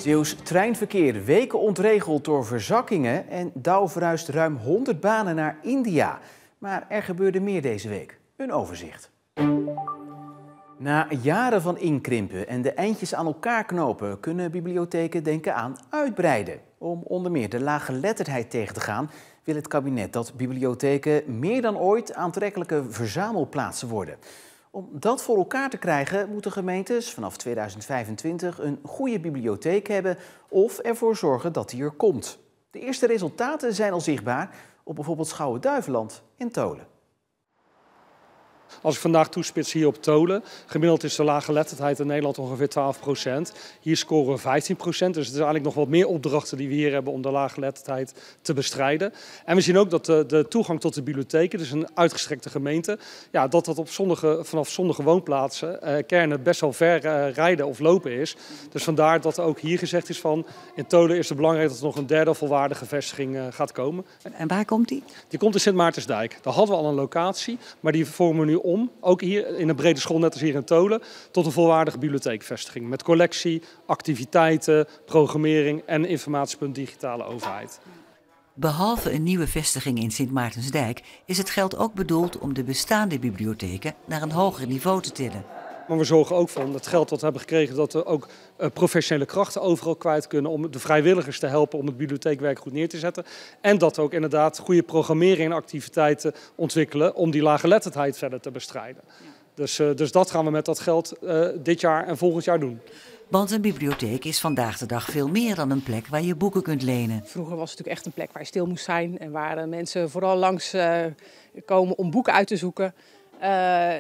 Zeeuws treinverkeer weken ontregeld door verzakkingen en Douw verhuist ruim 100 banen naar India. Maar er gebeurde meer deze week. Een overzicht. Na jaren van inkrimpen en de eindjes aan elkaar knopen kunnen bibliotheken denken aan uitbreiden. Om onder meer de laaggeletterdheid tegen te gaan wil het kabinet dat bibliotheken meer dan ooit aantrekkelijke verzamelplaatsen worden. Om dat voor elkaar te krijgen moeten gemeentes vanaf 2025 een goede bibliotheek hebben of ervoor zorgen dat die er komt. De eerste resultaten zijn al zichtbaar op bijvoorbeeld Schouwen-Duiveland en Tholen. Als ik vandaag toespits hier op Tholen, gemiddeld is de laaggeletterdheid in Nederland ongeveer 12%. Hier scoren we 15%, dus het is eigenlijk nog wat meer opdrachten die we hier hebben om de laaggeletterdheid te bestrijden. En we zien ook dat de toegang tot de bibliotheken, dus een uitgestrekte gemeente, ja, dat vanaf sommige woonplaatsen, kernen best wel ver rijden of lopen is. Dus vandaar dat ook hier gezegd is van, in Tholen is het belangrijk dat er nog een derde volwaardige vestiging gaat komen. En waar komt die? Die komt in Sint Maartensdijk. Daar hadden we al een locatie, maar die vormen we nu om, ook hier in een brede school, net als hier in Tholen, tot een volwaardige bibliotheekvestiging. Met collectie, activiteiten, programmering en informatiepunt digitale overheid. Behalve een nieuwe vestiging in Sint Maartensdijk is het geld ook bedoeld om de bestaande bibliotheken naar een hoger niveau te tillen. Maar we zorgen ook van het geld dat we hebben gekregen, dat we ook professionele krachten overal kwijt kunnen om de vrijwilligers te helpen om het bibliotheekwerk goed neer te zetten. En dat we ook inderdaad goede programmering en activiteiten ontwikkelen om die laaggeletterdheid verder te bestrijden. Ja. Dus dat gaan we met dat geld dit jaar en volgend jaar doen. Want een bibliotheek is vandaag de dag veel meer dan een plek waar je boeken kunt lenen. Vroeger was het natuurlijk echt een plek waar je stil moest zijn en waar mensen vooral langs komen om boeken uit te zoeken.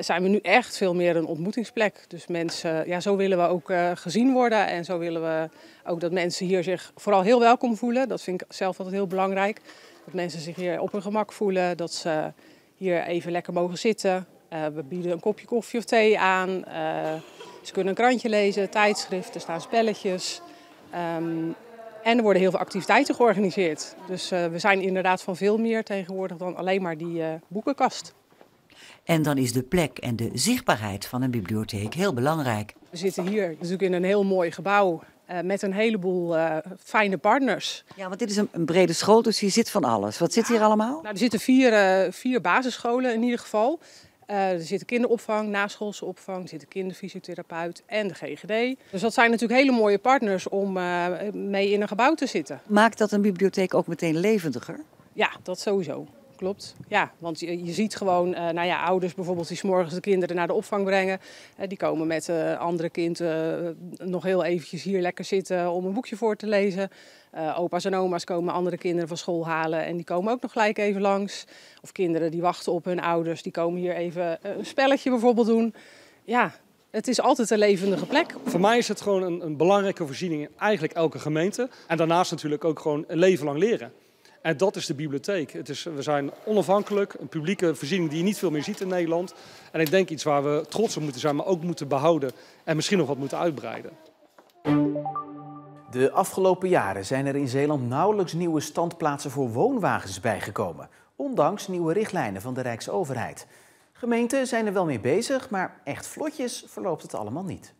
Zijn we nu echt veel meer een ontmoetingsplek. Dus mensen, ja, zo willen we ook gezien worden en zo willen we ook dat mensen hier zich vooral heel welkom voelen. Dat vind ik zelf altijd heel belangrijk. Dat mensen zich hier op hun gemak voelen, dat ze hier even lekker mogen zitten. We bieden een kopje koffie of thee aan. Ze kunnen een krantje lezen, tijdschriften, er staan spelletjes. En er worden heel veel activiteiten georganiseerd. Dus we zijn inderdaad van veel meer tegenwoordig dan alleen maar die boekenkast. En dan is de plek en de zichtbaarheid van een bibliotheek heel belangrijk. We zitten hier natuurlijk in een heel mooi gebouw met een heleboel fijne partners. Ja, want dit is een brede school, dus hier zit van alles. Wat zit hier allemaal? Nou, er zitten vier basisscholen in ieder geval. Er zit kinderopvang, naschoolse opvang, er zit een kinderfysiotherapeut en de GGD. Dus dat zijn natuurlijk hele mooie partners om mee in een gebouw te zitten. Maakt dat een bibliotheek ook meteen levendiger? Ja, dat sowieso. Klopt. Ja, want je ziet gewoon ouders bijvoorbeeld die 's morgens de kinderen naar de opvang brengen. Die komen met andere kind nog heel eventjes hier lekker zitten om een boekje voor te lezen. Opa's en oma's komen andere kinderen van school halen en die komen ook nog gelijk even langs. Of kinderen die wachten op hun ouders, die komen hier even een spelletje bijvoorbeeld doen. Ja, het is altijd een levendige plek. Voor mij is het gewoon een belangrijke voorziening in eigenlijk elke gemeente. En daarnaast natuurlijk ook gewoon een leven lang leren. En dat is de bibliotheek. We zijn onafhankelijk, een publieke voorziening die je niet veel meer ziet in Nederland. En ik denk iets waar we trots op moeten zijn, maar ook moeten behouden en misschien nog wat moeten uitbreiden. De afgelopen jaren zijn er in Zeeland nauwelijks nieuwe standplaatsen voor woonwagens bijgekomen. Ondanks nieuwe richtlijnen van de Rijksoverheid. Gemeenten zijn er wel mee bezig, maar echt vlotjes verloopt het allemaal niet.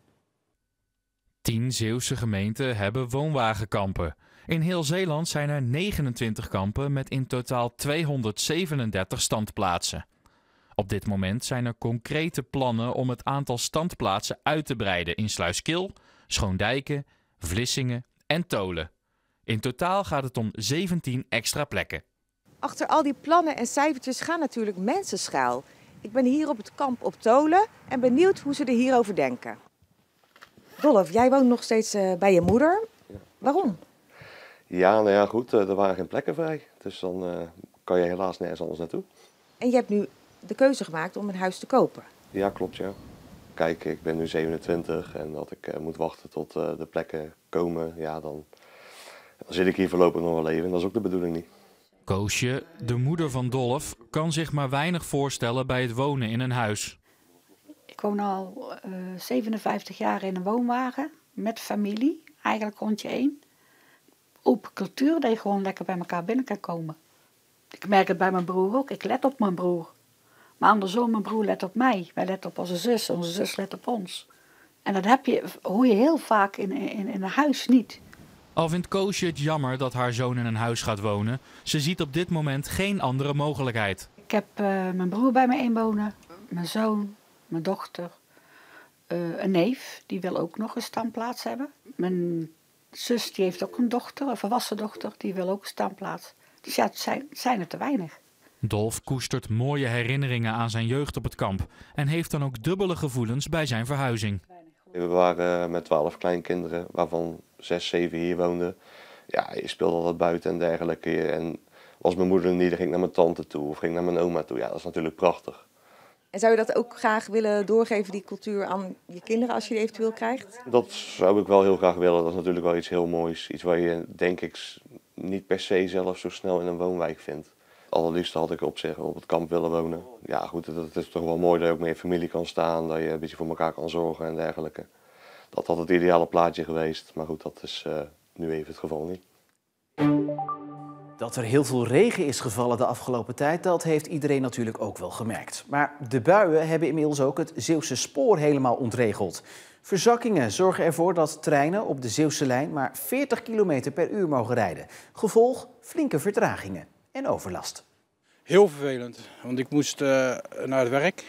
10 Zeeuwse gemeenten hebben woonwagenkampen. In heel Zeeland zijn er 29 kampen met in totaal 237 standplaatsen. Op dit moment zijn er concrete plannen om het aantal standplaatsen uit te breiden in Sluiskil, Schoondijken, Vlissingen en Tholen. In totaal gaat het om 17 extra plekken. Achter al die plannen en cijfertjes gaan natuurlijk mensen schuil. Ik ben hier op het kamp op Tholen en benieuwd hoe ze er hierover denken. Dolf, jij woont nog steeds bij je moeder. Ja. Waarom? Ja, nou ja, goed, er waren geen plekken vrij. Dus dan kan je helaas nergens anders naartoe. En je hebt nu de keuze gemaakt om een huis te kopen. Ja, klopt, ja. Kijk, ik ben nu 27 en dat ik moet wachten tot de plekken komen, ja, dan zit ik hier voorlopig nog wel even. En dat is ook de bedoeling niet. Koosje, de moeder van Dolf, kan zich maar weinig voorstellen bij het wonen in een huis. Ik woon al 57 jaar in een woonwagen met familie, eigenlijk rondje 1. Open cultuur, dat je gewoon lekker bij elkaar binnen kan komen. Ik merk het bij mijn broer ook, ik let op mijn broer. Maar andersom, mijn broer let op mij. Wij letten op onze zus let op ons. En dat hoor je heel vaak in een huis niet. Al vindt Koosje het jammer dat haar zoon in een huis gaat wonen, ze ziet op dit moment geen andere mogelijkheid. Ik heb mijn broer bij me inwonen, mijn zoon, mijn dochter, een neef, die wil ook nog een standplaats hebben. Mijn zus die heeft ook een dochter, een volwassen dochter, die wil ook een standplaats. Dus ja, het zijn er te weinig. Dolf koestert mooie herinneringen aan zijn jeugd op het kamp en heeft dan ook dubbele gevoelens bij zijn verhuizing. We waren met 12 kleinkinderen, waarvan 6, 7 hier woonden. Ja, je speelde altijd buiten en dergelijke. En was mijn moeder niet, dan ging ik naar mijn tante toe of ging naar mijn oma toe. Ja, dat is natuurlijk prachtig. En zou je dat ook graag willen doorgeven, die cultuur, aan je kinderen als je die eventueel krijgt? Dat zou ik wel heel graag willen. Dat is natuurlijk wel iets heel moois. Iets waar je, denk ik, niet per se zelf zo snel in een woonwijk vindt. Allerliefst had ik op het kamp willen wonen. Ja goed, het is toch wel mooi dat je ook met je familie kan staan, dat je een beetje voor elkaar kan zorgen en dergelijke. Dat had het ideale plaatje geweest, maar goed, dat is nu even het geval niet. Dat er heel veel regen is gevallen de afgelopen tijd, dat heeft iedereen natuurlijk ook wel gemerkt. Maar de buien hebben inmiddels ook het Zeeuwse spoor helemaal ontregeld. Verzakkingen zorgen ervoor dat treinen op de Zeeuwse lijn maar 40 km per uur mogen rijden. Gevolg flinke vertragingen en overlast. Heel vervelend, want ik moest naar het werk.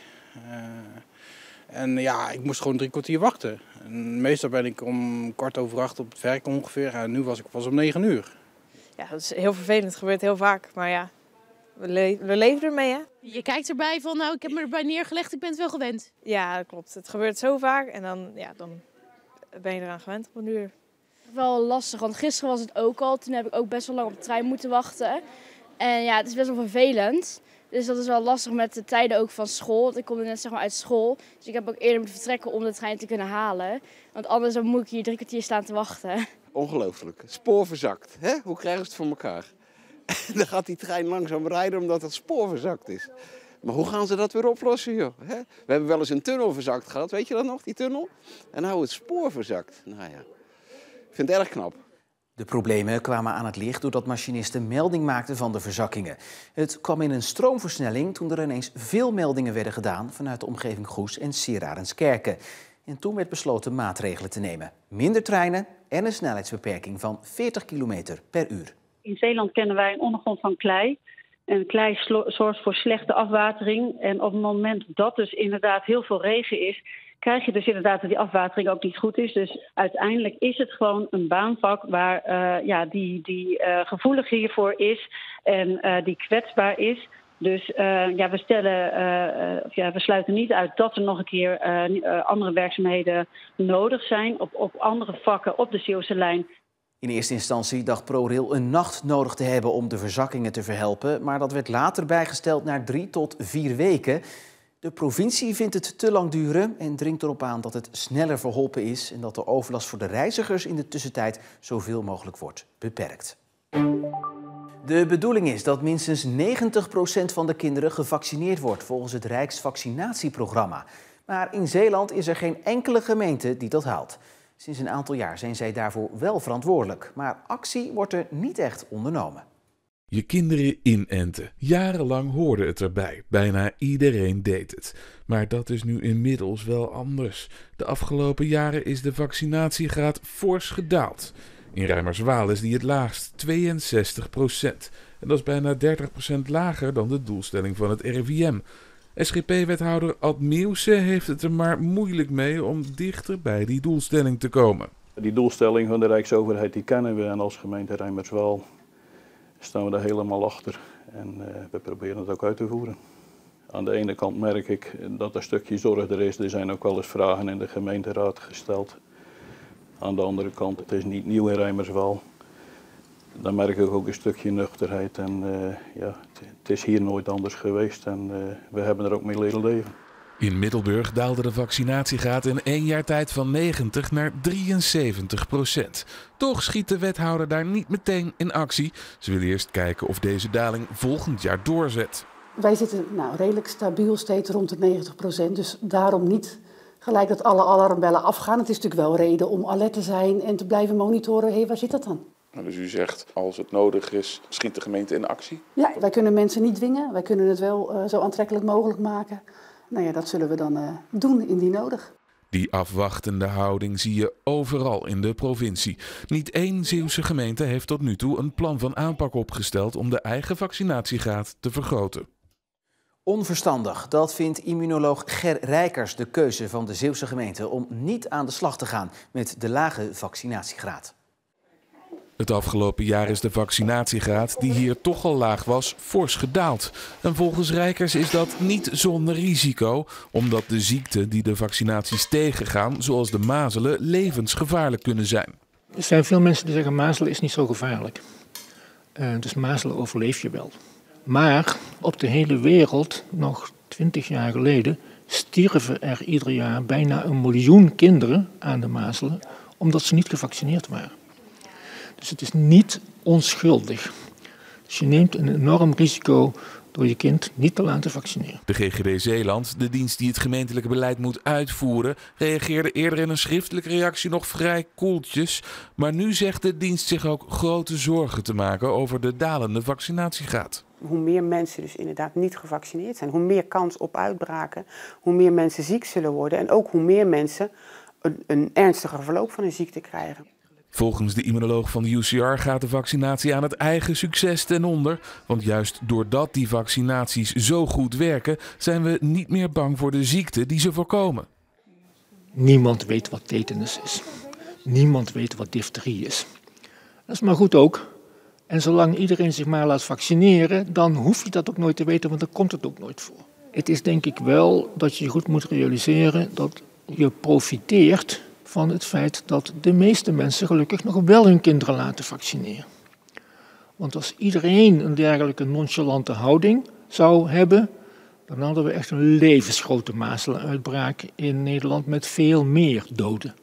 En ja, ik moest gewoon 3 kwartier wachten. En meestal ben ik om 7:15 op het werk ongeveer en nu was ik pas om 9 uur. Ja, dat is heel vervelend. Het gebeurt heel vaak. Maar ja, we leven ermee, hè? Je kijkt erbij van, nou, ik heb me erbij neergelegd, ik ben het wel gewend. Ja, dat klopt. Het gebeurt zo vaak en dan ben je eraan gewend op een uur. Wel lastig, want gisteren was het ook al. Toen heb ik ook best wel lang op de trein moeten wachten. En ja, het is best wel vervelend. Dus dat is wel lastig met de tijden ook van school. Want ik kom net zeg maar uit school. Dus ik heb ook eerder moeten vertrekken om de trein te kunnen halen. Want anders dan moet ik hier 3 kwartier staan te wachten. Ongelooflijk. Het spoor verzakt. Hè? Hoe krijgen ze het voor elkaar? Dan gaat die trein langzaam rijden omdat het spoor verzakt is. Maar hoe gaan ze dat weer oplossen, joh? Hè? We hebben wel eens een tunnel verzakt gehad. Weet je dat nog, die tunnel? En nou het spoor verzakt. Nou ja, ik vind het erg knap. De problemen kwamen aan het licht doordat machinisten melding maakten van de verzakkingen. Het kwam in een stroomversnelling toen er ineens veel meldingen werden gedaan vanuit de omgeving Goes en Sierarenskerken. En toen werd besloten maatregelen te nemen. Minder treinen en een snelheidsbeperking van 40 km per uur. In Zeeland kennen wij een ondergrond van klei. En klei zorgt voor slechte afwatering. En op het moment dat dus inderdaad heel veel regen is, krijg je dus inderdaad dat die afwatering ook niet goed is. Dus uiteindelijk is het gewoon een baanvak waar die gevoelig hiervoor is en die kwetsbaar is. Dus we sluiten niet uit dat er nog een keer andere werkzaamheden nodig zijn op andere vakken op de Zeeuwse lijn. In eerste instantie dacht ProRail een nacht nodig te hebben om de verzakkingen te verhelpen, maar dat werd later bijgesteld naar 3 tot 4 weken. De provincie vindt het te lang duren en dringt erop aan dat het sneller verholpen is en dat de overlast voor de reizigers in de tussentijd zoveel mogelijk wordt beperkt. De bedoeling is dat minstens 90% van de kinderen gevaccineerd wordt volgens het Rijksvaccinatieprogramma. Maar in Zeeland is er geen enkele gemeente die dat haalt. Sinds een aantal jaar zijn zij daarvoor wel verantwoordelijk, maar actie wordt er niet echt ondernomen. Je kinderen inenten. Jarenlang hoorde het erbij. Bijna iedereen deed het. Maar dat is nu inmiddels wel anders. De afgelopen jaren is de vaccinatiegraad fors gedaald. In Reimerswaal is die het laagst, 62%. En dat is bijna 30% lager dan de doelstelling van het RIVM. SGP-wethouder Ad Nieuwse heeft het er maar moeilijk mee om dichter bij die doelstelling te komen. Die doelstelling van de Rijksoverheid die kennen we en als gemeente Reimerswaal staan we daar helemaal achter en we proberen het ook uit te voeren. Aan de ene kant merk ik dat een stukje zorg er is. Er zijn ook wel eens vragen in de gemeenteraad gesteld. Aan de andere kant, het is niet nieuw in Reimerswaal. Dan merk ik ook een stukje nuchterheid en het is hier nooit anders geweest en we hebben er ook mee leren leven. In Middelburg daalde de vaccinatiegraad in 1 jaar tijd van 90 naar 73%. Toch schiet de wethouder daar niet meteen in actie. Ze wil eerst kijken of deze daling volgend jaar doorzet. Wij zitten redelijk stabiel steeds rond de 90%, dus daarom niet gelijk dat alle alarmbellen afgaan. Het is natuurlijk wel reden om alert te zijn en te blijven monitoren. Waar zit dat dan? Dus u zegt, als het nodig is, schiet de gemeente in actie? Ja, wij kunnen mensen niet dwingen. Wij kunnen het wel zo aantrekkelijk mogelijk maken. Nou ja, dat zullen we dan doen indien nodig. Die afwachtende houding zie je overal in de provincie. Niet één Zeeuwse gemeente heeft tot nu toe een plan van aanpak opgesteld om de eigen vaccinatiegraad te vergroten. Onverstandig, dat vindt immunoloog Ger Rijkers de keuze van de Zeeuwse gemeente om niet aan de slag te gaan met de lage vaccinatiegraad. Het afgelopen jaar is de vaccinatiegraad, die hier toch al laag was, fors gedaald. En volgens Rijkers is dat niet zonder risico, omdat de ziekten die de vaccinaties tegengaan, zoals de mazelen, levensgevaarlijk kunnen zijn. Er zijn veel mensen die zeggen mazelen is niet zo gevaarlijk. Dus mazelen overleef je wel. Maar op de hele wereld, nog 20 jaar geleden, stierven er ieder jaar bijna 1 miljoen kinderen aan de mazelen, omdat ze niet gevaccineerd waren. Dus het is niet onschuldig. Dus je neemt een enorm risico door je kind niet te laten vaccineren. De GGD Zeeland, de dienst die het gemeentelijke beleid moet uitvoeren, reageerde eerder in een schriftelijke reactie nog vrij koeltjes. Maar nu zegt de dienst zich ook grote zorgen te maken over de dalende vaccinatiegraad. Hoe meer mensen dus inderdaad niet gevaccineerd zijn, hoe meer kans op uitbraken, hoe meer mensen ziek zullen worden en ook hoe meer mensen een ernstige verloop van een ziekte krijgen. Volgens de immunoloog van de UCR gaat de vaccinatie aan het eigen succes ten onder. Want juist doordat die vaccinaties zo goed werken, zijn we niet meer bang voor de ziekte die ze voorkomen. Niemand weet wat tetanus is. Niemand weet wat difterie is. Dat is maar goed ook. En zolang iedereen zich maar laat vaccineren, dan hoef je dat ook nooit te weten, want dan komt het ook nooit voor. Het is denk ik wel dat je goed moet realiseren dat je profiteert van het feit dat de meeste mensen gelukkig nog wel hun kinderen laten vaccineren. Want als iedereen een dergelijke nonchalante houding zou hebben, dan hadden we echt een levensgrote mazelenuitbraak in Nederland met veel meer doden.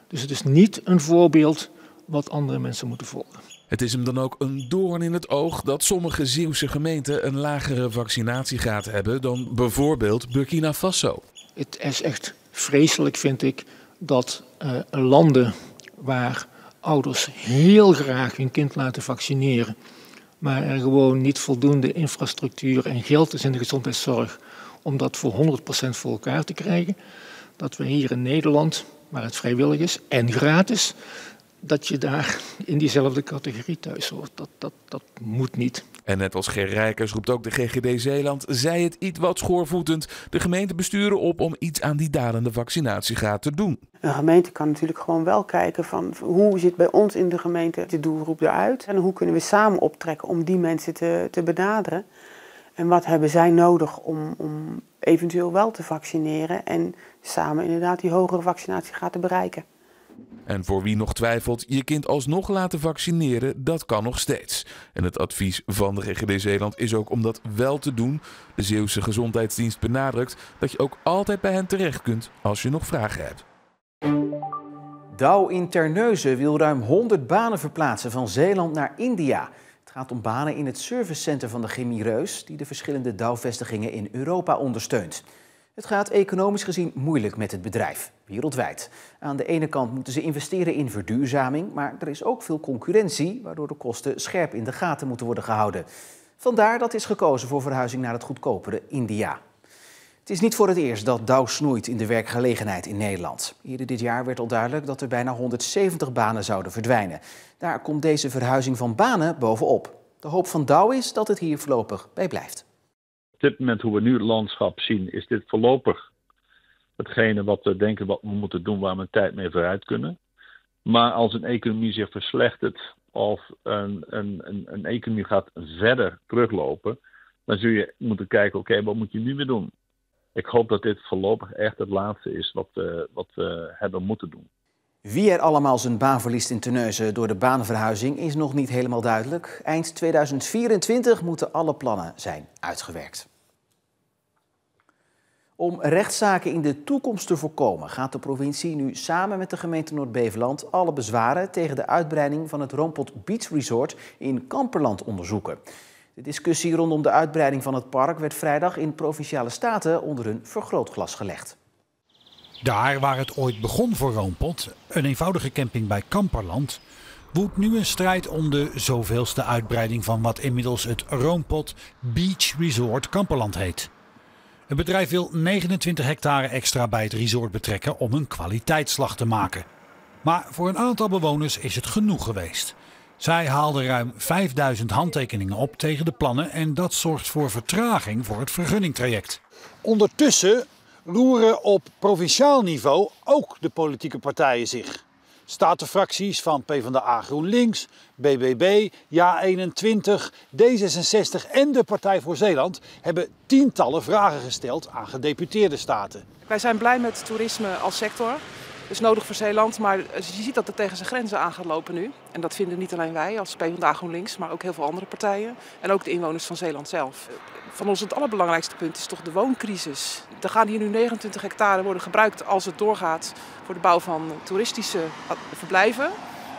Dus het is niet een voorbeeld wat andere mensen moeten volgen. Het is hem dan ook een doorn in het oog dat sommige Zeeuwse gemeenten een lagere vaccinatiegraad hebben dan bijvoorbeeld Burkina Faso. Het is echt vreselijk, vind ik, dat landen waar ouders heel graag hun kind laten vaccineren, maar er gewoon niet voldoende infrastructuur en geld is in de gezondheidszorg om dat voor 100% voor elkaar te krijgen, dat we hier in Nederland, waar het vrijwillig is en gratis, dat je daar in diezelfde categorie thuis hoort. Dat moet niet. En net als Ger Rijkers roept ook de GGD Zeeland, zij het iets wat schoorvoetend, de gemeentebesturen op om iets aan die dalende vaccinatiegraad te doen. Een gemeente kan natuurlijk gewoon wel kijken van hoe zit bij ons in de gemeente de doelgroep eruit en hoe kunnen we samen optrekken om die mensen te benaderen. En wat hebben zij nodig om eventueel wel te vaccineren en samen inderdaad die hogere vaccinatiegraad te bereiken. En voor wie nog twijfelt, je kind alsnog laten vaccineren, dat kan nog steeds. En het advies van de GGD Zeeland is ook om dat wel te doen. De Zeeuwse Gezondheidsdienst benadrukt dat je ook altijd bij hen terecht kunt als je nog vragen hebt. Douw in Terneuzen wil ruim 100 banen verplaatsen van Zeeland naar India. Het gaat om banen in het servicecenter van de Chemie Reus, die de verschillende Douw-vestigingen in Europa ondersteunt. Het gaat economisch gezien moeilijk met het bedrijf, wereldwijd. Aan de ene kant moeten ze investeren in verduurzaming, maar er is ook veel concurrentie, waardoor de kosten scherp in de gaten moeten worden gehouden. Vandaar dat is gekozen voor verhuizing naar het goedkopere India. Het is niet voor het eerst dat Douw snoeit in de werkgelegenheid in Nederland. Eerder dit jaar werd al duidelijk dat er bijna 170 banen zouden verdwijnen. Daar komt deze verhuizing van banen bovenop. De hoop van Douw is dat het hier voorlopig bij blijft. Op dit moment, hoe we nu het landschap zien, is dit voorlopig hetgene wat we denken wat we moeten doen, waar we een tijd mee vooruit kunnen. Maar als een economie zich verslechtert of een economie gaat verder teruglopen, dan zul je moeten kijken, oké, wat moet je nu weer doen? Ik hoop dat dit voorlopig echt het laatste is wat we hebben moeten doen. Wie er allemaal zijn baan verliest in Terneuzen door de banenverhuizing is nog niet helemaal duidelijk. Eind 2024 moeten alle plannen zijn uitgewerkt. Om rechtszaken in de toekomst te voorkomen gaat de provincie nu samen met de gemeente Noord-Beveland alle bezwaren tegen de uitbreiding van het Roompot Beach Resort in Kamperland onderzoeken. De discussie rondom de uitbreiding van het park werd vrijdag in Provinciale Staten onder een vergrootglas gelegd. Daar waar het ooit begon voor Roompot, een eenvoudige camping bij Kamperland, woedt nu een strijd om de zoveelste uitbreiding van wat inmiddels het Roompot Beach Resort Kamperland heet. Het bedrijf wil 29 hectare extra bij het resort betrekken om een kwaliteitsslag te maken. Maar voor een aantal bewoners is het genoeg geweest. Zij haalden ruim 5000 handtekeningen op tegen de plannen en dat zorgt voor vertraging voor het vergunningtraject. Ondertussen roeren op provinciaal niveau ook de politieke partijen zich. Statenfracties van PvdA GroenLinks, BBB, JA21, D66 en de Partij voor Zeeland hebben tientallen vragen gesteld aan gedeputeerde staten. Wij zijn blij met toerisme als sector. Dat is nodig voor Zeeland, maar je ziet dat het tegen zijn grenzen aan gaat lopen nu. En dat vinden niet alleen wij als PvdA GroenLinks, maar ook heel veel andere partijen. En ook de inwoners van Zeeland zelf. Van ons het allerbelangrijkste punt is toch de wooncrisis. Er gaan hier nu 29 hectare worden gebruikt als het doorgaat voor de bouw van toeristische verblijven.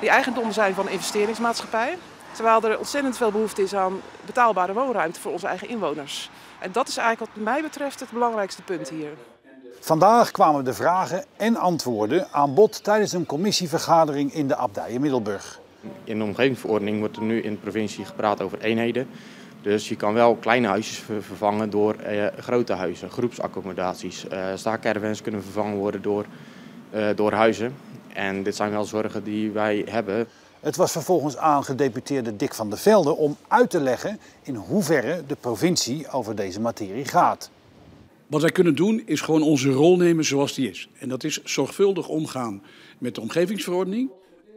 Die eigendom zijn van de investeringsmaatschappij. Terwijl er ontzettend veel behoefte is aan betaalbare woonruimte voor onze eigen inwoners. En dat is eigenlijk wat mij betreft het belangrijkste punt hier. Vandaag kwamen de vragen en antwoorden aan bod tijdens een commissievergadering in de abdij in Middelburg. In de omgevingsverordening wordt er nu in de provincie gepraat over eenheden. Dus je kan wel kleine huisjes vervangen door grote huizen, groepsaccommodaties. Staakcaravans kunnen vervangen worden door huizen. En dit zijn wel zorgen die wij hebben. Het was vervolgens aan gedeputeerde Dick van der Velde om uit te leggen in hoeverre de provincie over deze materie gaat. Wat wij kunnen doen is gewoon onze rol nemen zoals die is. En dat is zorgvuldig omgaan met de omgevingsverordening.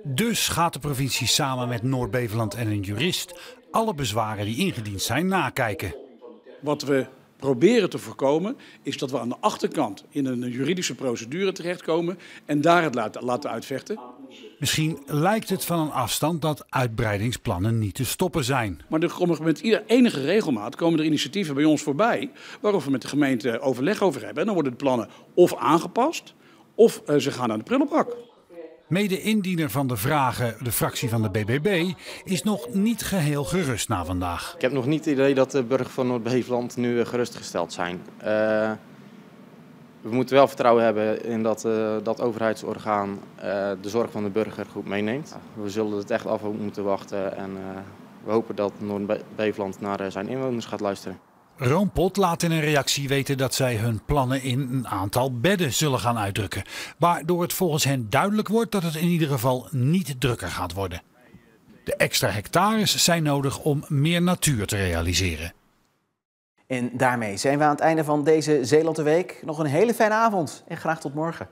Dus gaat de provincie samen met Noord-Beveland en een jurist alle bezwaren die ingediend zijn nakijken. Wat we proberen te voorkomen is dat we aan de achterkant in een juridische procedure terechtkomen en daar het laten uitvechten. Misschien lijkt het van een afstand dat uitbreidingsplannen niet te stoppen zijn. Maar er komen met enige regelmaat komen er initiatieven bij ons voorbij waarover we met de gemeente overleg over hebben. En dan worden de plannen of aangepast of ze gaan aan de prullenbak. Mede-indiener van de vragen, de fractie van de BBB, is nog niet geheel gerust na vandaag. Ik heb nog niet het idee dat de burgers van Noord-Beveland nu gerustgesteld zijn. We moeten wel vertrouwen hebben in dat overheidsorgaan de zorg van de burger goed meeneemt. We zullen het echt af moeten wachten en we hopen dat Noord-Beveland naar zijn inwoners gaat luisteren. Roompot laat in een reactie weten dat zij hun plannen in een aantal bedden zullen gaan uitdrukken. Waardoor het volgens hen duidelijk wordt dat het in ieder geval niet drukker gaat worden. De extra hectares zijn nodig om meer natuur te realiseren. En daarmee zijn we aan het einde van deze Zeeland de Week. Nog een hele fijne avond en graag tot morgen.